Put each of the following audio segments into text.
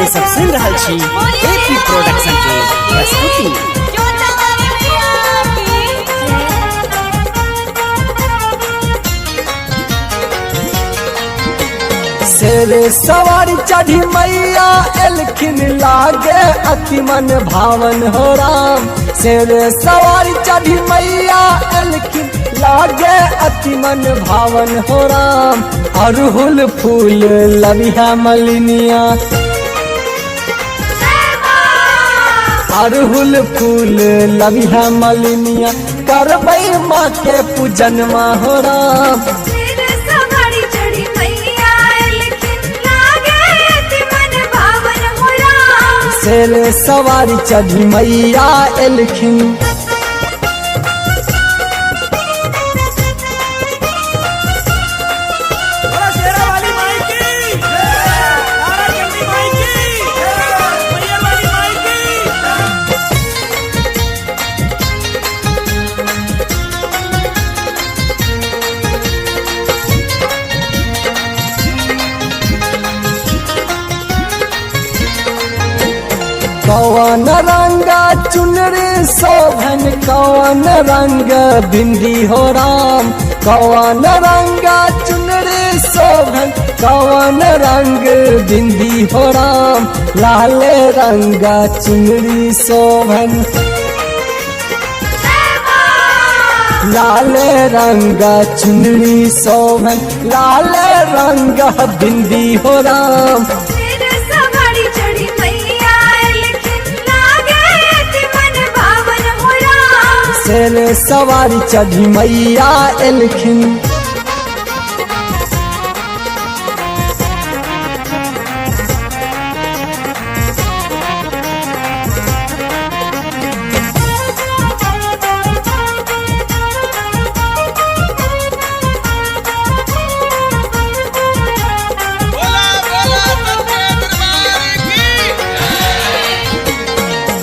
सब सुन रहा छी एपी प्रोडक्शन के प्रस्तुति। शेर सवारी चढ़ी मैया एलखिन लागे अति मन भावन हो राम। शेर सवारी चढ़ी मैया एलखिन लागे अति मन भावन हो राम। अरहुल फूल लबिहा मलिनिया, अरहुल फूल लबिहा मलिनिया, करबै माँ के पूजन माँ हो राम। शेर सवारी चढ़ी मैया एलखिन, कौन रंगा चुनरी शोभन, कौन रंग बिंदी हो राम। कौन रंगा चुनरी शोभन, कौन रंग बिंदी हो राम। लाल रंगा चुनरी शोभन, लाल रंगा चुनरी शोभन, लाल रंग बिंदी हो राम। शेर सवारी चढ़ी मैया एलखिन,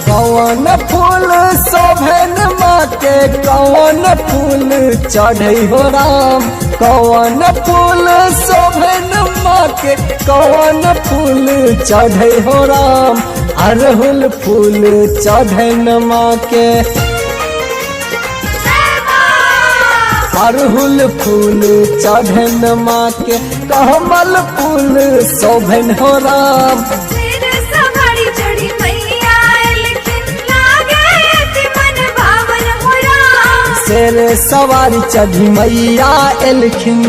कौन फूल शोभन माँ के, कौन फूल चढ़े हो राम। कौन फूल शोभन माँ के, कौन फूल चढ़े हो राम। अरहुल फूल चढ़न माँ के, अरहुल फूल चढ़न माँ के, कमल फूल शोभन हो राम। शेर सवारी चढ़ी मैया एलखिन,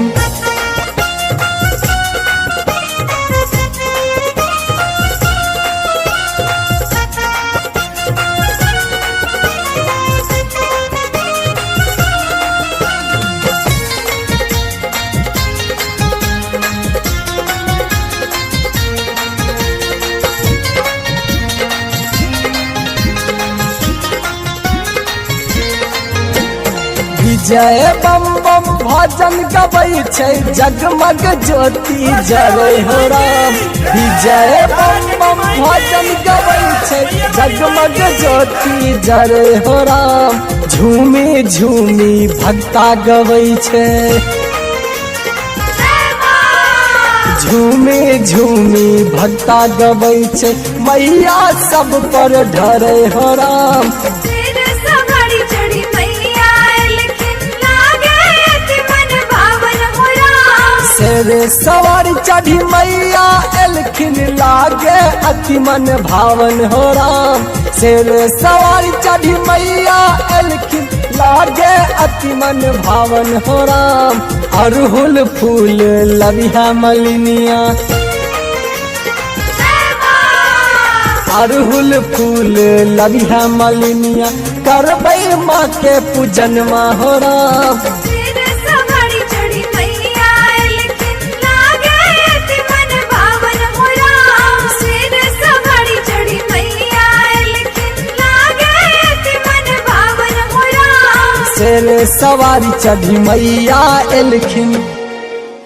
जय बम बम भजन गबै छै, जगमग ज्योति जरै हो राम। जय बम बम भजन गबै छै, जगमग ज्योति जरै हो राम। झूमी झूमी भक्ता गबै छै, झूमी झूमी भक्ता गबै छै, मैया सब पर ढरै हो राम। शेर सवारी चढ़ी मैया एलखिन लागे अति मन भावन हो राम। शेर सवारी चढ़ी मैया एलखिन लागे अति मन भावन हो राम। अरहुल फूल लबिहा मलिनिया, अरहुल फूल लबिहा मलिनिया, करबै माँ के पूजन माँ हो राम। शेर सवारी चढ़ी मैया एलखिन।